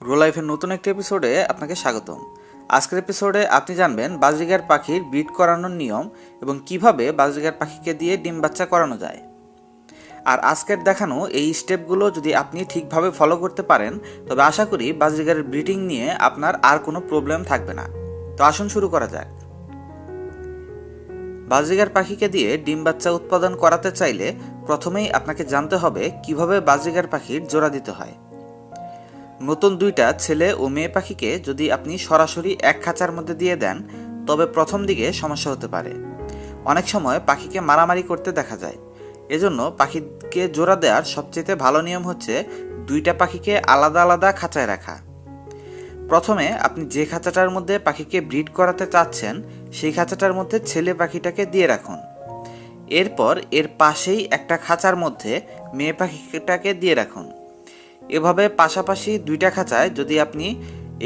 Grow লাইফের নতুন একটি এপিসোডে আপনাকে স্বাগতম। আজকের এপিসোডে আপনি জানবেন বাজরিগার পাখির ব্রিড করানোর নিয়ম এবং কিভাবে বাজরিগার পাখিকে দিয়ে ডিম বাচ্চা করানো যায়। আর আজকের দেখানো এই স্টেপগুলো যদি আপনি ঠিকভাবে ফলো করতে পারেন তবে আশা করি বাজরিগারের ব্রিডিং নিয়ে আপনার আর কোনো প্রবলেম থাকবে না। তো আসুন শুরু করা যাক। বাজরিগার পাখিকে দিয়ে ডিম বাচ্চা উৎপাদন করাতে চাইলে প্রথমেই আপনাকে জানতে হবে কিভাবে বাজরিগার পাখির জোড়া দিতে হয়। নতুন দুইটা ছেলে ও মেয়ে পাখিকে যদি আপনি সরাসরি এক খাঁচার মধ্যে দিয়ে দেন তবে প্রথম দিকে সমস্যা হতে পারে। অনেক সময় পাখিকে মারামারি করতে দেখা যায়। এজন্য পাখিকে জোড়া দেওয়ার সবচেয়ে ভালো নিয়ম হচ্ছে দুইটা পাখিকে আলাদা আলাদা খাঁচায় রাখা। প্রথমে আপনি যে খাঁচাটার মধ্যে পাখিকে ব্রিড করাতে চাচ্ছেন সেই খাঁচাটার মধ্যে ছেলে পাখিটাকে দিয়ে রাখুন। এরপর এর পাশেই একটা খাঁচার মধ্যে মেয়ে পাখিটাকে দিয়ে রাখুন। এভাবে পাশাপাশি দুইটা খাঁচায় যদি আপনি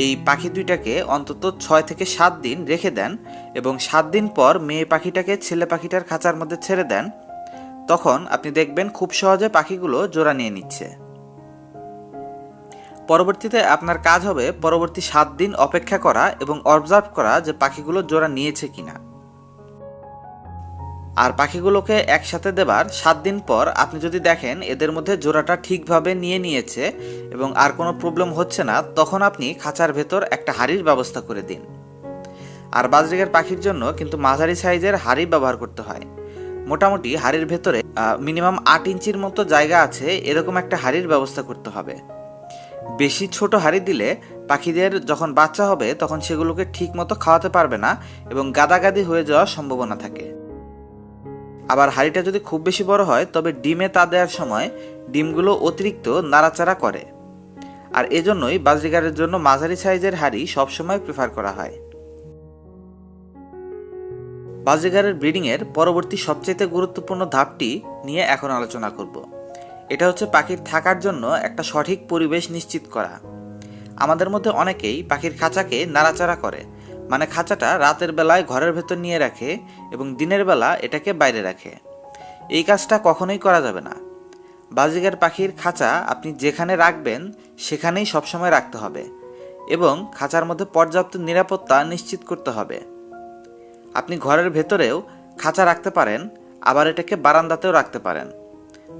এই পাখি দুইটাকে অন্তত 6 থেকে 7 দিন রেখে দেন এবং 7 দিন পর মেয়ে পাখিটাকে ছেলে পাখিটার খাঁচার মধ্যে ছেড়ে দেন, তখন আপনি দেখবেন খুব সহজে পাখিগুলো জোড়া নিয়ে নিচ্ছে। পরবর্তীতে আপনার কাজ হবে পরবর্তী 7 দিন অপেক্ষা করা এবং অবজার্ভ করা যে পাখিগুলো জোড়া নিয়েছে কিনা। আর পাখিগুলোকে একসাথে দেবার 7 দিন পর আপনি যদি দেখেন এদের মধ্যে জোড়াটা ঠিকভাবে নিয়ে নিয়েছে এবং আর কোনো প্রবলেম হচ্ছে না, তখন আপনি খাঁচার ভেতর একটা হাঁড়ির ব্যবস্থা করে দিন। আর বাজরিগার পাখির জন্য কিন্তু মাঝারি সাইজের হাঁড়ি ব্যবহার করতে হয়। মোটামুটি হাঁড়ির ভেতরে মিনিমাম 8 ইঞ্চির মতো জায়গা আছে এরকম একটা হাঁড়ির ব্যবস্থা করতে হবে। বেশি ছোট হাঁড়ি দিলে পাখিদের যখন বাচ্চা হবে তখন সেগুলোকে ঠিক মতো খাওয়াতে পারবে না এবং গাদাগাদি হয়ে যাওয়ার সম্ভাবনা থাকে। আবার হাঁড়িটা যদি খুব বেশি বড় হয় তবে ডিমে তা দেওয়ার সময় ডিমগুলো অতিরিক্ত নাড়াচাড়া করে। আর এজন্যই বাজরিগারের জন্য মাঝারি সাইজের হাঁড়ি সবসময় প্রেফার করা হয়। বাজরিগারের ব্রিডিংয়ের পরবর্তী সবচেয়ে গুরুত্বপূর্ণ ধাপটি নিয়ে এখন আলোচনা করব। এটা হচ্ছে পাখির থাকার জন্য একটা সঠিক পরিবেশ নিশ্চিত করা। আমাদের মধ্যে অনেকেই পাখির খাঁচাকে নাড়াচাড়া করে, মানে খাঁচাটা রাতের বেলায় ঘরের ভেতর নিয়ে রাখে এবং দিনের বেলা এটাকে বাইরে রাখে। এই কাজটা কখনোই করা যাবে না। বাজরিগার পাখির খাঁচা আপনি যেখানে রাখবেন সেখানেই সবসময় রাখতে হবে এবং খাঁচার মধ্যে পর্যাপ্ত নিরাপত্তা নিশ্চিত করতে হবে। আপনি ঘরের ভেতরেও খাঁচা রাখতে পারেন, আবার এটাকে বারান্দাতেও রাখতে পারেন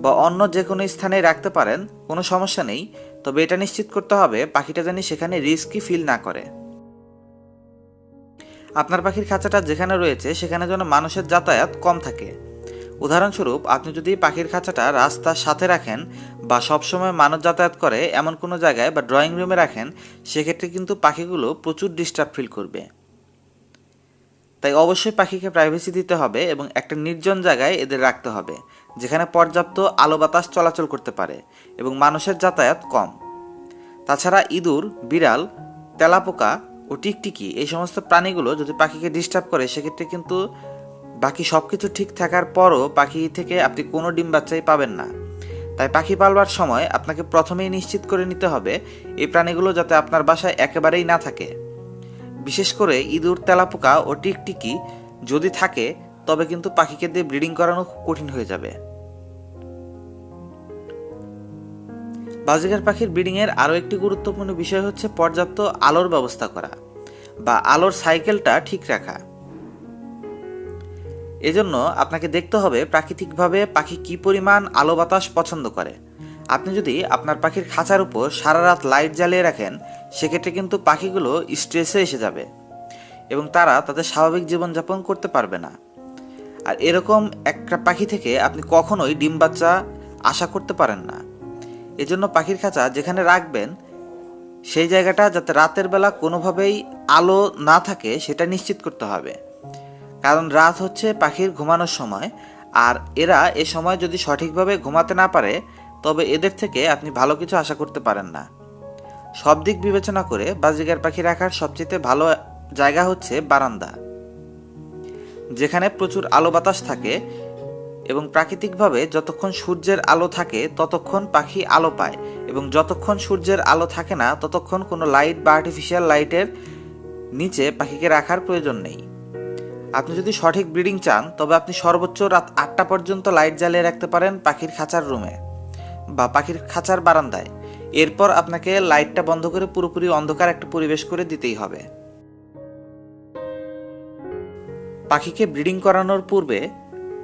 বা অন্য যে কোনো স্থানেই রাখতে পারেন, কোনো সমস্যা নেই। তবে এটা নিশ্চিত করতে হবে পাখিটা যেন সেখানে রিস্কি ফিল না করে। আপনার পাখির খাঁচাটা যেখানে রয়েছে সেখানে যেন মানুষের যাতায়াত কম থাকে। উদাহরণস্বরূপ আপনি যদি পাখির খাঁচাটা রাস্তার সাথে রাখেন বা সবসময় মানুষ যাতায়াত করে এমন কোনো জায়গায় বা ড্রয়িং রুমে রাখেন, সেক্ষেত্রে কিন্তু পাখিগুলো প্রচুর ডিস্টার্ব ফিল করবে। তাই অবশ্যই পাখিকে প্রাইভেসি দিতে হবে এবং একটা নির্জন জায়গায় এদের রাখতে হবে যেখানে পর্যাপ্ত আলো বাতাস চলাচল করতে পারে এবং মানুষের যাতায়াত কম। তাছাড়া ইঁদুর, বিড়াল, তেলাপোকা ও টিকটিকি এই সমস্ত প্রাণীগুলো যদি পাখিকে ডিস্টার্ব করে সেক্ষেত্রে কিন্তু বাকি সব কিছু ঠিক থাকার পরও পাখি থেকে আপনি কোনো ডিম বাচ্চাই পাবেন না। তাই পাখি পালবার সময় আপনাকে প্রথমেই নিশ্চিত করে নিতে হবে এই প্রাণীগুলো যাতে আপনার বাসায় একেবারেই না থাকে। বিশেষ করে ইঁদুর, তেলাপোকা ও টিকটিকি যদি থাকে তবে কিন্তু পাখিকে দিয়ে ব্রিডিং করানো খুব কঠিন হয়ে যাবে। বাজরিগার পাখির ব্রিডিংয়ের আরও একটি গুরুত্বপূর্ণ বিষয় হচ্ছে পর্যাপ্ত আলোর ব্যবস্থা করা বা আলোর সাইকেলটা ঠিক রাখা। এজন্য আপনাকে দেখতে হবে প্রাকৃতিকভাবে পাখি কী পরিমাণ আলো বাতাস পছন্দ করে। আপনি যদি আপনার পাখির খাঁচার উপর সারা রাত লাইট জ্বালিয়ে রাখেন সেক্ষেত্রে কিন্তু পাখিগুলো স্ট্রেসে এসে যাবে এবং তারা তাদের স্বাভাবিক জীবনযাপন করতে পারবে না। আর এরকম একটা পাখি থেকে আপনি কখনোই ডিম বাচ্চা আশা করতে পারেন না। এজন্য পাখির খাঁচা যেখানে রাখবেন সেই জায়গাটা যাতে রাতের বেলা কোনোভাবেই আলো না থাকে সেটা নিশ্চিত করতে হবে, কারণ রাত হচ্ছে পাখির ঘুমানোর সময়। আর এরা এ সময় যদি সঠিকভাবে ঘুমাতে না পারে তবে এদের থেকে আপনি ভালো কিছু আশা করতে পারেন না। সব দিক বিবেচনা করে বাজরিগার পাখি রাখার সবচেয়ে ভালো জায়গা হচ্ছে বারান্দা, যেখানে প্রচুর আলো বাতাস থাকে এবং প্রাকৃতিকভাবে যতক্ষণ সূর্যের আলো থাকে ততক্ষণ পাখি আলো পায় এবং যতক্ষণ সূর্যের আলো থাকে না ততক্ষণ কোনো লাইট বা আর্টিফিশিয়াল লাইটের নিচে পাখিকে রাখার প্রয়োজন নেই। আপনি যদি সঠিক ব্রিডিং চান তবে আপনি সর্বোচ্চ রাত 8টা পর্যন্ত লাইট জ্বালিয়ে রাখতে পারেন পাখির খাঁচার রুমে বা পাখির খাঁচার বারান্দায়। এরপর আপনাকে লাইটটা বন্ধ করে পুরোপুরি অন্ধকার একটা পরিবেশ করে দিতেই হবে। পাখিকে ব্রিডিং করানোর পূর্বে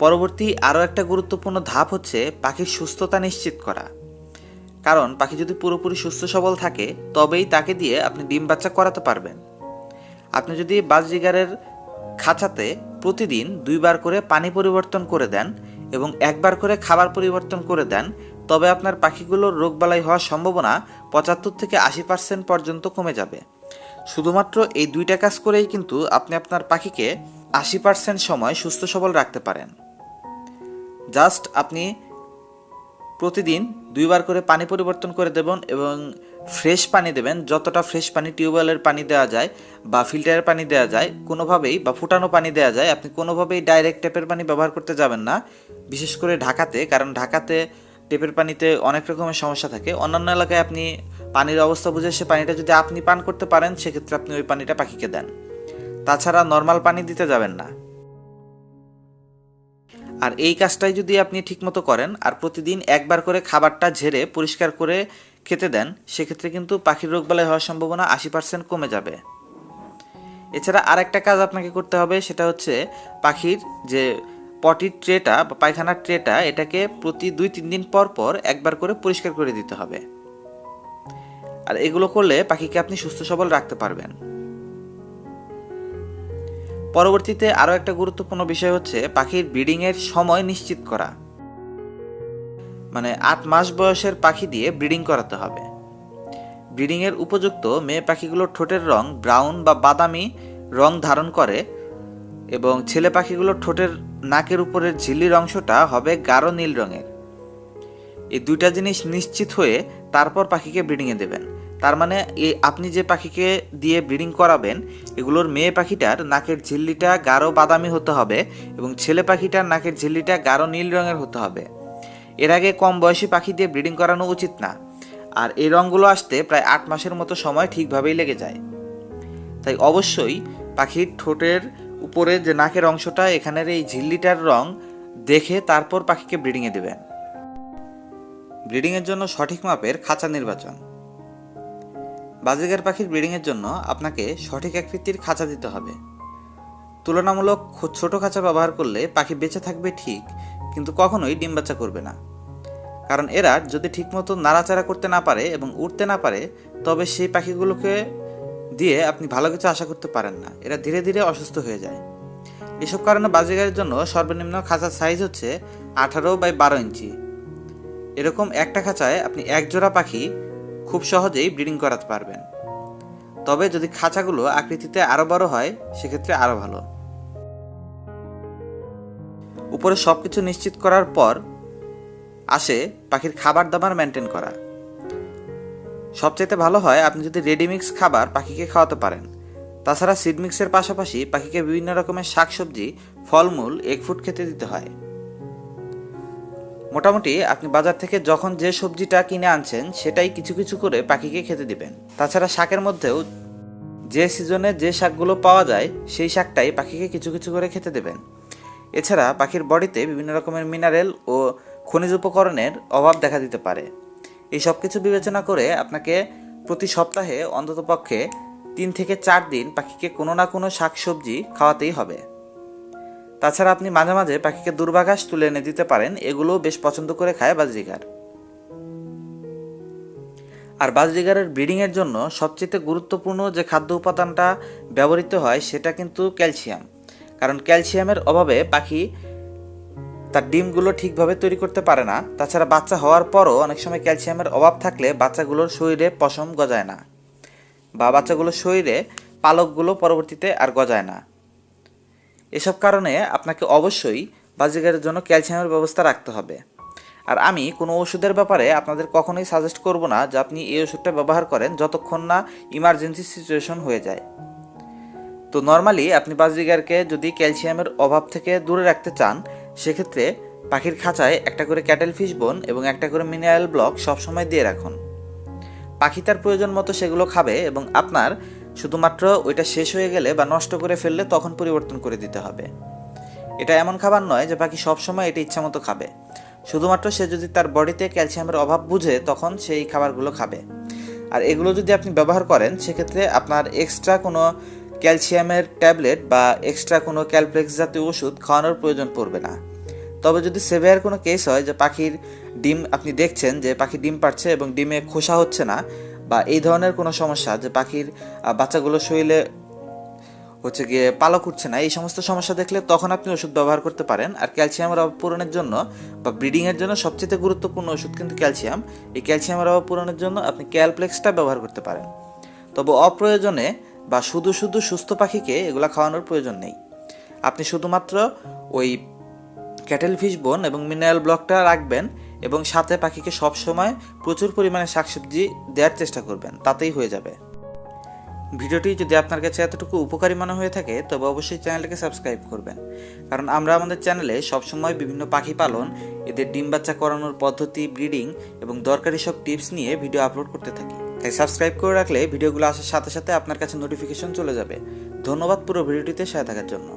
পরবর্তী আরও একটা গুরুত্বপূর্ণ ধাপ হচ্ছে পাখির সুস্থতা নিশ্চিত করা। কারণ পাখি যদি পুরোপুরি সুস্থ সবল থাকে তবেই তাকে দিয়ে আপনি ডিম বাচ্চা করাতে পারবেন। আপনি যদি বাজরিগারের খাঁচাতে প্রতিদিন 2 বার করে পানি পরিবর্তন করে দেন এবং 1 বার করে খাবার পরিবর্তন করে দেন, তবে আপনার পাখিগুলোর রোগবালাই হওয়ার সম্ভাবনা 75 থেকে 80% পর্যন্ত কমে যাবে। শুধুমাত্র এই 2টা কাজ করেই কিন্তু আপনি আপনার পাখিকে 80% সময় সুস্থ সবল রাখতে পারেন। জাস্ট আপনি প্রতিদিন 2 বার করে পানি পরিবর্তন করে দেবেন এবং ফ্রেশ পানি দেবেন। যতটা ফ্রেশ পানি টিউবওয়েলের পানি দেওয়া যায় বা ফিল্টারের পানি দেওয়া যায় কোনোভাবেই, বা ফুটানো পানি দেওয়া যায়, আপনি কোনোভাবেই ডাইরেক্ট ট্যাপের পানি ব্যবহার করতে যাবেন না, বিশেষ করে ঢাকাতে। কারণ ঢাকাতে টেপের পানিতে অনেক রকমের সমস্যা থাকে। অন্যান্য এলাকায় আপনি পানির অবস্থা বুঝে সে পানিটা যদি আপনি পান করতে পারেন সেক্ষেত্রে আপনি ওই পানিটা পাখিকে দেন। তাছাড়া নর্মাল পানি দিতে যাবেন না। আর এই কাজটাই যদি আপনি ঠিকমতো করেন আর প্রতিদিন 1 বার করে খাবারটা ঝেড়ে পরিষ্কার করে খেতে দেন, সেক্ষেত্রে কিন্তু পাখির রোগবালাই হওয়ার সম্ভাবনা 80% কমে যাবে। এছাড়া আরেকটা কাজ আপনাকে করতে হবে, সেটা হচ্ছে পাখির যে পটির ট্রেটা বা পায়খানার ট্রেটা, এটাকে প্রতি 2-3 দিন পর পর 1 বার করে পরিষ্কার করে দিতে হবে। আর এগুলো করলে পাখিকে আপনি সুস্থ সবল রাখতে পারবেন। পরবর্তীতে আরও একটা গুরুত্বপূর্ণ বিষয় হচ্ছে পাখির ব্রিডিংয়ের সময় নিশ্চিত করা। মানে 8 মাস বয়সের পাখি দিয়ে ব্রিডিং করাতে হবে। ব্রিডিংয়ের উপযুক্ত মেয়ে পাখিগুলোর ঠোঁটের রং ব্রাউন বা বাদামি রং ধারণ করে এবং ছেলে পাখিগুলোর ঠোঁটের নাকের উপরের ঝিল্লির অংশটা হবে গাঢ় নীল রঙের। এই 2টা জিনিস নিশ্চিত হয়ে তারপর পাখিকে ব্রিডিংয়ে দেবেন। তার মানে আপনি যে পাখিকে দিয়ে ব্রিডিং করাবেন এগুলোর মেয়ে পাখিটার নাকের ঝিল্লিটা গাঢ় বাদামি হতে হবে এবং ছেলে পাখিটার নাকের ঝিল্লিটা গাঢ় নীল রঙের হতে হবে। এর আগে কম বয়সী পাখি দিয়ে ব্রিডিং করানো উচিত না। আর এই রঙগুলো আসতে প্রায় 8 মাসের মতো সময় ঠিকভাবেই লেগে যায়। তাই অবশ্যই পাখির ঠোঁটের উপরে যে নাকের অংশটা, এখানের এই ঝিল্লিটার রং দেখে তারপর পাখিকে ব্রিডিংয়ে দেবেন। ব্রিডিংয়ের জন্য সঠিক মাপের খাঁচা নির্বাচন। বাজরিগার পাখির ব্রিডিংয়ের জন্য আপনাকে সঠিক আকৃতির খাঁচা দিতে হবে। তুলনামূলক ছোট খাঁচা ব্যবহার করলে পাখি বেঁচে থাকবে ঠিক, কিন্তু কখনোই ডিম বাচ্চা করবে না। কারণ এরা যদি ঠিকমতো নাড়াচাড়া করতে না পারে এবং উড়তে না পারে, তবে সেই পাখিগুলোকে দিয়ে আপনি ভালো কিছু আশা করতে পারেন না। এরা ধীরে ধীরে অসুস্থ হয়ে যায়। এসব কারণে বাজরিগারের জন্য সর্বনিম্ন খাঁচার সাইজ হচ্ছে 18x12 ইঞ্চি। এরকম একটা খাঁচায় আপনি 1 জোড়া পাখি খুব সহজেই ব্রিডিং করাতে পারবেন। তবে যদি খাঁচাগুলো আকৃতিতে আরও বড় হয় সেক্ষেত্রে আরও ভালো। উপরে সব কিছু নিশ্চিত করার পর আসে পাখির খাবার দাবার মেনটেন করা। সবচাইতে ভালো হয় আপনি যদি রেডিমিক্স খাবার পাখিকে খাওয়াতে পারেন। তাছাড়া সিড মিক্সের পাশাপাশি পাখিকে বিভিন্ন রকমের শাকসবজি, ফলমূল, এগ ফুড খেতে দিতে হয়। মোটামুটি আপনি বাজার থেকে যখন যে সবজিটা কিনে আনছেন সেটাই কিছু কিছু করে পাখিকে খেতে দিবেন। তাছাড়া শাকের মধ্যেও যে সিজনে যে শাকগুলো পাওয়া যায় সেই শাকটাই পাখিকে কিছু কিছু করে খেতে দেবেন। এছাড়া পাখির বডিতে বিভিন্ন রকমের মিনারেল ও খনিজ উপকরণের অভাব দেখা দিতে পারে। এই সব কিছু বিবেচনা করে আপনাকে প্রতি সপ্তাহে অন্ততপক্ষে 3 থেকে 4 দিন পাখিকে কোনো না কোনো শাকসবজি খাওয়াতেই হবে। তাছাড়া আপনি মাঝে মাঝে পাখিকে দুর্বাঘাস তুলে এনে দিতে পারেন, এগুলোও বেশ পছন্দ করে খায় বাজরিগার। আর বাজরিগারের ব্রিডিংয়ের জন্য সবচেয়ে গুরুত্বপূর্ণ যে খাদ্য উপাদানটা ব্যবহৃত হয় সেটা কিন্তু ক্যালসিয়াম। কারণ ক্যালসিয়ামের অভাবে পাখি তার ডিমগুলো ঠিকভাবে তৈরি করতে পারে না। তাছাড়া বাচ্চা হওয়ার পরও অনেক সময় ক্যালসিয়ামের অভাব থাকলে বাচ্চাগুলোর শরীরে পশম গজায় না, বা বাচ্চাগুলোর শরীরে পালকগুলো পরবর্তীতে আর গজায় না। এসব কারণে আপনাকে অবশ্যই বাজরিগারের জন্য ক্যালসিয়ামের ব্যবস্থা রাখতে হবে। আর আমি কোনো ওষুধের ব্যাপারে আপনাদের কখনোই সাজেস্ট করব না যে আপনি এই ওষুধটা ব্যবহার করেন যতক্ষণ না ইমার্জেন্সি সিচুয়েশন হয়ে যায়। তো নর্মালি আপনি বাজরিগারকে যদি ক্যালসিয়ামের অভাব থেকে দূরে রাখতে চান সেক্ষেত্রে পাখির খাঁচায় একটা করে ক্যাটেল ফিশ বোন এবং একটা করে মিনারেল ব্লক সবসময় দিয়ে রাখুন। পাখি তার প্রয়োজন মতো সেগুলো খাবে এবং আপনার শুধুমাত্র ওইটা শেষ হয়ে গেলে বা নষ্ট করে ফেললে তখন পরিবর্তন করে দিতে হবে। এটা এমন খাবার নয় যে পাখি সবসময় এটা ইচ্ছা মতো খাবে। শুধুমাত্র সে যদি তার বডিতে ক্যালসিয়ামের অভাব বুঝে তখন সেই খাবারগুলো খাবে। আর এগুলো যদি আপনি ব্যবহার করেন সেক্ষেত্রে আপনার এক্সট্রা কোনো ক্যালসিয়ামের ট্যাবলেট বা এক্সট্রা কোনো ক্যালপ্লেক্স জাতীয় ওষুধ খাওয়ানোর প্রয়োজন পড়বে না। তবে যদি সেভিয়ার কোনো কেস হয় যে পাখির ডিম আপনি দেখছেন যে পাখি ডিম পাড়ছে এবং ডিমে খোসা হচ্ছে না, বা এই ধরনের কোনো সমস্যা যে পাখির বাচ্চাগুলো শরীরে গিয়ে পালক উঠছে না, এই সমস্ত সমস্যা দেখলে তখন আপনি ওষুধ ব্যবহার করতে পারেন। আর ক্যালসিয়ামের অভাব পূরণের জন্য বা ব্রিডিংয়ের জন্য সবচেয়ে গুরুত্বপূর্ণ ওষুধ কিন্তু ক্যালসিয়াম। এই ক্যালসিয়ামের অভাব পূরণের জন্য আপনি ক্যালপ্লেক্সটা ব্যবহার করতে পারেন। তবে অপ্রয়োজনে বা শুধু সুস্থ পাখিকে এগুলো খাওয়ানোর প্রয়োজন নেই। আপনি শুধুমাত্র ওই ক্যাটেল ফিশ বোন এবং মিনারেল ব্লকটা রাখবেন এবং সাথে পাখিকে সবসময় প্রচুর পরিমাণে শাকসবজি দেওয়ার চেষ্টা করবেন, তাতেই হয়ে যাবে। ভিডিওটি যদি আপনার কাছে এতটুকু উপকারী মনে হয়ে থাকে তবে অবশ্যই চ্যানেলটিকে সাবস্ক্রাইব করবেন, কারণ আমরা আমাদের চ্যানেলে সবসময় বিভিন্ন পাখি পালন, এদের ডিম বাচ্চা করানোর পদ্ধতি, ব্রিডিং এবং দরকারি সব টিপস নিয়ে ভিডিও আপলোড করতে থাকি। তাই সাবস্ক্রাইব করে রাখলে ভিডিওগুলো আসার সাথে সাথে আপনার কাছে নোটিফিকেশন চলে যাবে। ধন্যবাদ পুরো ভিডিওটিতে সাথে থাকার জন্য।